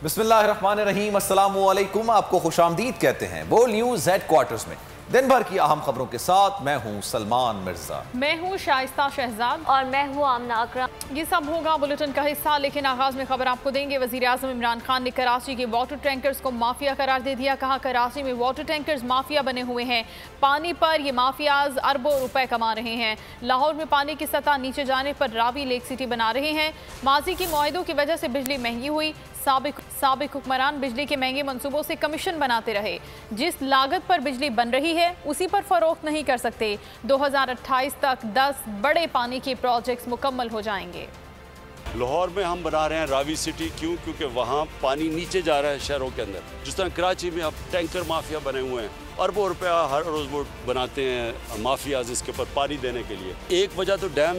बिस्मिल्लाहिर्रहमानिर्रहीम, अस्सलामु अलैकुम। आपको खुशामदीद कहते हैं बोल न्यूज़ हेडक्वार्टर्स में। दिन भर की अहम खबरों के साथ मैं हूं सलमान मिर्जा। मैं हूं शाइस्ता शहजाद और मैं हूं आमना अकरम। ये सब होगा बुलेटिन का हिस्सा, लेकिन आगाज में खबर आपको देंगे। वजीर आजम इमरान खान ने कराची के वाटर टैंकर्स को माफिया करार दे दिया। कहा कराची में वाटर टैंकर्स माफिया बने हुए हैं। पानी पर ये माफियाज अरबों रुपए कमा रहे हैं। लाहौर में पानी की सतह नीचे जाने पर रावी लेक सिटी बना रहे हैं। माजी की मुआहिदों की वजह से बिजली महंगी हुई। साबिक हुक्मरान बिजली के महंगे मंसूबों से कमीशन बनाते रहे। जिस लागत पर बिजली बन रही है उसी पर फरोख्त नहीं कर सकते। 2028 तक 10 बड़े पानी के प्रोजेक्ट्स मुकम्मल हो जाएंगे। लाहौर में हम बना रहे हैं रावी सिटी। क्योंकि वहाँ पानी नीचे जा रहा है शहरों के अंदर। जिस तरह कराची में अब टैंकर माफिया बने हुए हैं, अरबों रुपया हर रोज़ वो बनाते हैं माफियाज इसके ऊपर पानी देने के लिए। एक वजह तो डैम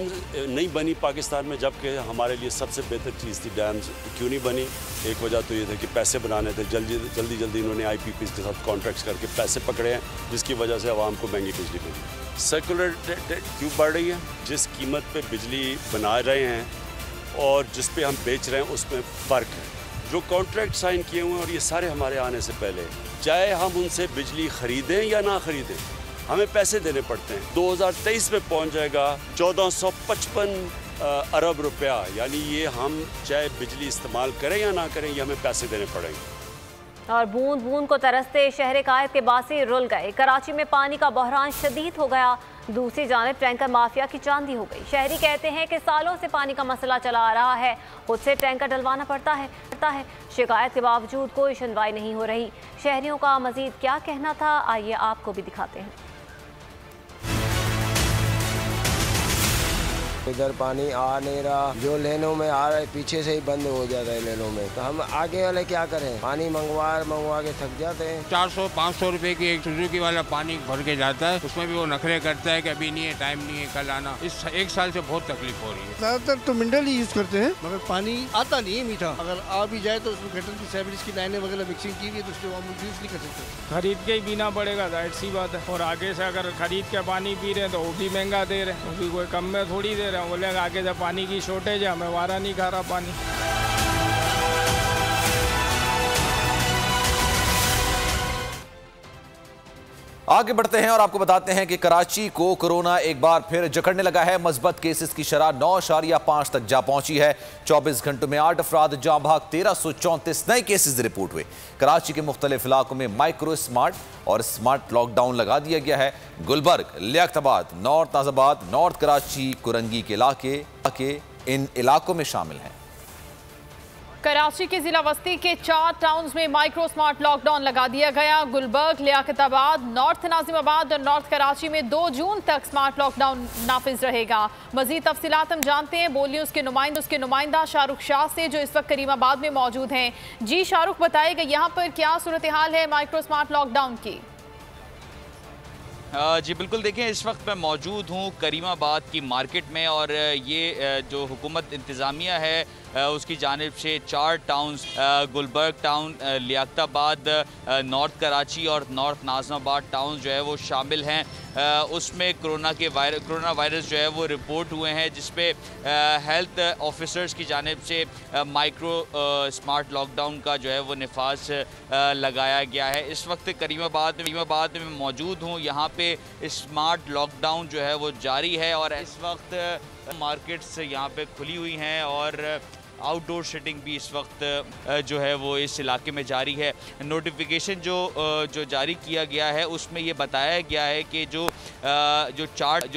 नहीं बनी पाकिस्तान में, जबकि हमारे लिए सबसे बेहतर चीज़ थी डैम्स। क्यों नहीं बनी? एक वजह तो ये था कि पैसे बनाने थे। जल्दी इन्होंने IPPs के साथ कॉन्ट्रैक्ट्स करके पैसे पकड़े हैं, जिसकी वजह से आवाम को महंगी बिजली मिली। सर्कुलर क्यों बढ़ रही है? जिस कीमत पर बिजली बना रहे हैं और जिस पे हम बेच रहे हैं उसमें फ़र्क है। जो कॉन्ट्रैक्ट साइन किए हुए हैं, और ये सारे हमारे आने से पहले, चाहे हम उनसे बिजली ख़रीदें या ना ख़रीदें, हमें पैसे देने पड़ते हैं। 2023 में पहुंच जाएगा 1455 अरब रुपया। यानी ये हम चाहे बिजली इस्तेमाल करें या ना करें, ये हमें पैसे देने पड़ेंगे। और बूंद बूंद को तरसते शहर कायद के बासी रुल गए। कराची में पानी का बहरान शदीद हो गया। दूसरी जानिब टैंकर माफिया की चांदी हो गई। शहरी कहते हैं कि सालों से पानी का मसला चला आ रहा है, खुद से टैंकर डलवाना पड़ता है। शिकायत के बावजूद कोई सुनवाई नहीं हो रही। शहरियों का मजीद क्या कहना था, आइए आपको भी दिखाते हैं। इधर पानी आ नहीं रहा, जो लेनों में आ रहा है पीछे से ही बंद हो जाता है लेनों में। तो हम आगे वाले क्या करें? पानी मंगवा के थक जाते हैं। 400-500 रुपए की एक सुजुकी वाला पानी भर के जाता है, उसमें भी वो नखरे करता है कि अभी नहीं है, टाइम नहीं है, कल आना। इस 1 साल से बहुत तकलीफ हो रही है। ज्यादातर तो मिनरल ही यूज करते हैं, मगर पानी आता नहीं है मीठा। अगर आ भी जाए तो उसमें गटर की सैवरेज की लाइनें वगैरह मिक्सिंग की हुई है, तो उसको हम यूज नहीं कर सकते। खरीद के ही पीना पड़ेगा, जाहिर सी बात है। और आगे से अगर खरीद के पानी पी रहे हैं तो वो भी महंगा दे रहे हैं, कोई कम में थोड़ी दे रहे हैं। बोले आगे जब पानी की शॉर्टेज है, हमें वारा नहीं खा रहा पानी। आगे बढ़ते हैं और आपको बताते हैं कि कराची को कोरोना एक बार फिर जकड़ने लगा है। मस्बत केसेस की शरह 9.5 तक जा पहुंची है। 24 घंटों में 8 अफराद जहां भाग 1334 नए केसेस रिपोर्ट हुए। कराची के मुख्तलिफ इलाकों में माइक्रो स्मार्ट और स्मार्ट लॉकडाउन लगा दिया गया है। गुलबर्ग, लियाकताबाद, नॉर्थ नाजाबाद, नॉर्थ कराची, कुरंगी के इलाके इन इलाकों में शामिल हैं। कराची के जिला वस्ती के 4 टाउन्स में माइक्रो स्मार्ट लॉकडाउन लगा दिया गया। गुलबर्ग, लियाकताबाद, नॉर्थ नाजिमाबाद और नॉर्थ कराची में 2 जून तक स्मार्ट लॉकडाउन नाफिज रहेगा। मजीद तफसीलात हम जानते हैं बोल न्यूज़ के नुमाइंदा शाहरुख शाह से, जो इस वक्त करीमाबाद में मौजूद हैं। जी शाहरुख, बताएगा यहाँ पर क्या सूरत हाल है माइक्रो स्मार्ट लॉकडाउन की? जी बिल्कुल, देखें इस वक्त मैं मौजूद हूँ करीमाबाद की मार्केट में, और ये जो हुकूमत इंतज़ामिया है उसकी जानिब से 4 towns Gulberg town, Liaquatabad, north Karachi और नॉर्थ नाज़िमाबाद टाउन जो है वो शामिल हैं। उसमें कोरोना वायरस जो है वो रिपोर्ट हुए हैं, जिसपे हेल्थ ऑफिसर्स की जानिब से माइक्रो स्मार्ट लॉकडाउन का जो है वो नफाज लगाया गया है। इस वक्त करीमाबाद में मौजूद हूँ। यहाँ पे स्मार्ट लॉकडाउन जो है वो जारी है और इस वक्त मार्केट्स यहाँ पे खुली हुई हैं और आउटडोर सिटिंग भी इस वक्त जो है वो इस इलाके में जारी है। नोटिफिकेशन जो जारी किया गया है उसमें ये बताया गया है कि जो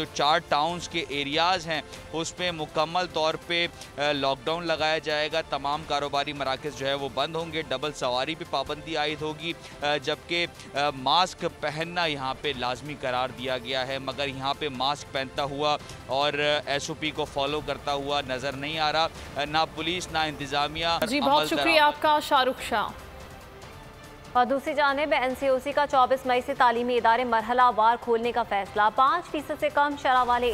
चार टाउन्स के एरियाज़ हैं उसमें मुकम्मल तौर पे लॉकडाउन लगाया जाएगा। तमाम कारोबारी मराकज़ जो है वो बंद होंगे। डबल सवारी पे पाबंदी आयद होगी, जबकि मास्क पहनना यहाँ पे लाजमी करार दिया गया है। मगर यहाँ पे मास्क पहनता हुआ और SOP को फॉलो करता हुआ नज़र नहीं आ रहा, ना पुलिस ना इंतजामिया। जी बहुत शुक्रिया आपका शाहरुख शाह। और दूसरी जानिब NCOC का 24 मई से तालीमी इदारे मरहला वार खोलने का फैसला। 5% से कम शरह वाले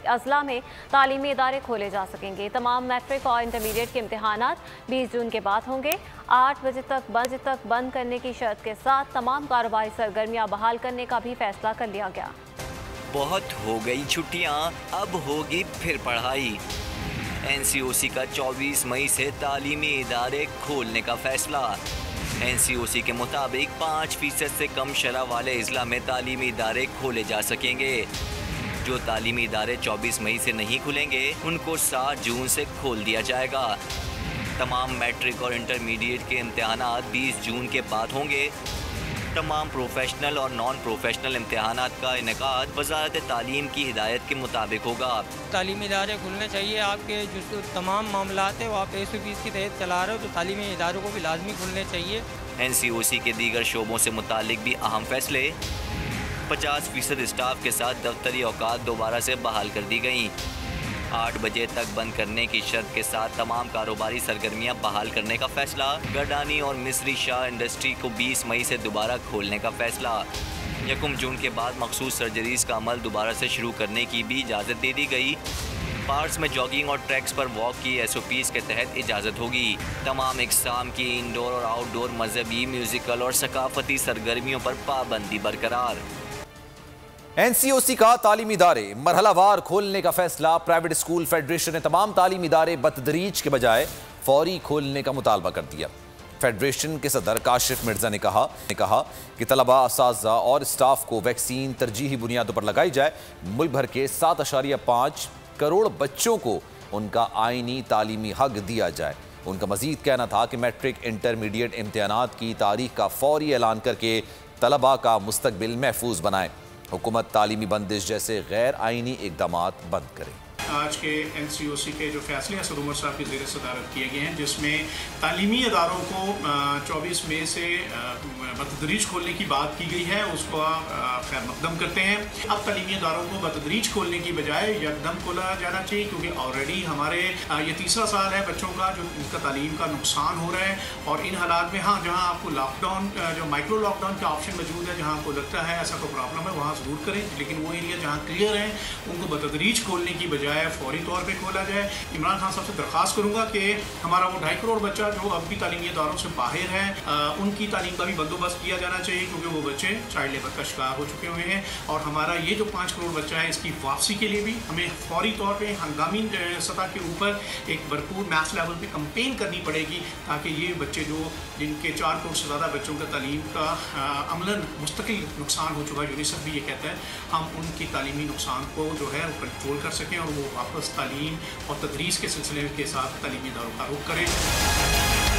अजला में तालीमी इदारे खोले जा सकेंगे। तमाम मैट्रिक और इंटरमीडिएट के इम्तहानात 20 जून के बाद होंगे। 8 बजे तक बंद करने की शर्त के साथ तमाम कारोबारी सरगर्मियाँ बहाल करने का भी फैसला कर लिया गया। बहुत हो गई छुट्टियाँ, अब होगी फिर पढ़ाई। NCOC का 24 मई से तालीमी इदारे खोलने का फैसला। NCOC के मुताबिक 5% से कम शरह वाले अजला में तालीमी इदारे खोले जा सकेंगे। जो तालीमी इदारे 24 मई से नहीं खुलेंगे उनको 7 जून से खोल दिया जाएगा। तमाम मैट्रिक और इंटरमीडिएट के इम्तिहानात 20 जून के बाद होंगे। तमाम प्रोफेशनल और नॉन प्रोफेशनल इम्तिहानात का इनेकाद वज़ारत तालीम की हिदायत के मुताबिक होगा। तालीमी इदारे खुलने चाहिए। आपके जो तमाम मामलात हैं वो आप 120 के तहत चला रहे हो, तो तालीमी इदारों को भी लाजमी खुलने चाहिए। NCOC के दीगर शोबों से मुतालिक भी अहम फैसले। 50% स्टाफ के साथ दफ्तरी औकात दोबारा से बहाल कर दी गई। 8 बजे तक बंद करने की शर्त के साथ तमाम कारोबारी सरगर्मियां बहाल करने का फैसला। गडानी और मिस्री शाह इंडस्ट्री को 20 मई से दोबारा खोलने का फैसला। 1 जून के बाद मखसूस सर्जरीज का अमल दोबारा से शुरू करने की भी इजाज़त दे दी गई। पार्क्स में जॉगिंग और ट्रैक्स पर वॉक की SOPs के तहत इजाज़त होगी। तमाम इक़साम की इंडोर और आउटडोर मजहबी, म्यूज़िकल और सकाफती सरगर्मियों पर पाबंदी बरकरार। NCOC का तालीमी इदारे मरहलावार खोलने का फैसला। प्राइवेट स्कूल फेडरेशन ने तमाम तालीमी इदारे बतदरीज के बजाय फौरी खोलने का मुतालबा कर दिया। फेडरेशन के सदर काशिफ मिर्जा ने कहा कि तलबा, असातिज़ा और स्टाफ को वैक्सीन तरजीही बुनियादों पर लगाई जाए। मुल्क भर के 7.5 करोड़ बच्चों को उनका आईनी तालीमी हक दिया जाए। उनका मजीद कहना था कि मैट्रिक इंटरमीडिएट इम्तिहानात की तारीख का फौरी ऐलान करके तलबा का मुस्तकबिल महफूज बनाए। हुकूमत तालीमी बंदिश जैसे गैर आईनी इक़दामात बंद करे। आज के NCOC के जो फैसले हैं सदर उमर साहब की ज़ेर सदारत किए गए हैं, जिसमें तालीमी इदारों को 24 मई से बतदरीज खोलने की बात की गई है, उसको खैर मकदम करते हैं। अब तालीमी इदारों को बतदरीज खोलने की बजाय यकदम खोला जाना चाहिए, क्योंकि ऑलरेडी हमारे ये तीसरा साल है बच्चों का जो उनका तालीम का नुकसान हो रहा है। और इन हालात में हाँ, जहाँ आपको लॉकडाउन, जो माइक्रो लॉकडाउन का ऑप्शन मौजूद है, जहाँ आपको लगता है ऐसा कोई प्रॉब्लम है, वहाँ ज़रूर करें। लेकिन वो एरिया जहाँ क्लियर है उनको बतदरीज खोलने की बजाय फौरी तौर पे खोला जाए। इमरान खान साहब से दरख्वास्त करूंगा कि हमारा वो 2.5 करोड़ बच्चा जो अब भी तालीमी इदारों से बाहर है, उनकी तालीम का भी बंदोबस्त किया जाना चाहिए, क्योंकि वो बच्चे चाइल्ड लेबर का शिकार हो चुके हुए हैं। और हमारा ये जो 5 करोड़ बच्चा है, इसकी वापसी के लिए भी हमें फौरी तौर पर हंगामी सतह के ऊपर एक भरपूर मैथ लेवल पर कंपेन करनी पड़ेगी, ताकि ये बच्चे जो जिनके 4 करोड़ से ज़्यादा बच्चों का तालीम का अमलन मुस्तकिल नुकसान हो चुका है, यूनिसेफ भी ये कहता है, हम उनकी तालीमी नुकसान को जो है कंट्रोल कर सकें और वो वापस तालीम और तदरीस के सिलसिले के साथ तालीमी इदारों का रुख करें।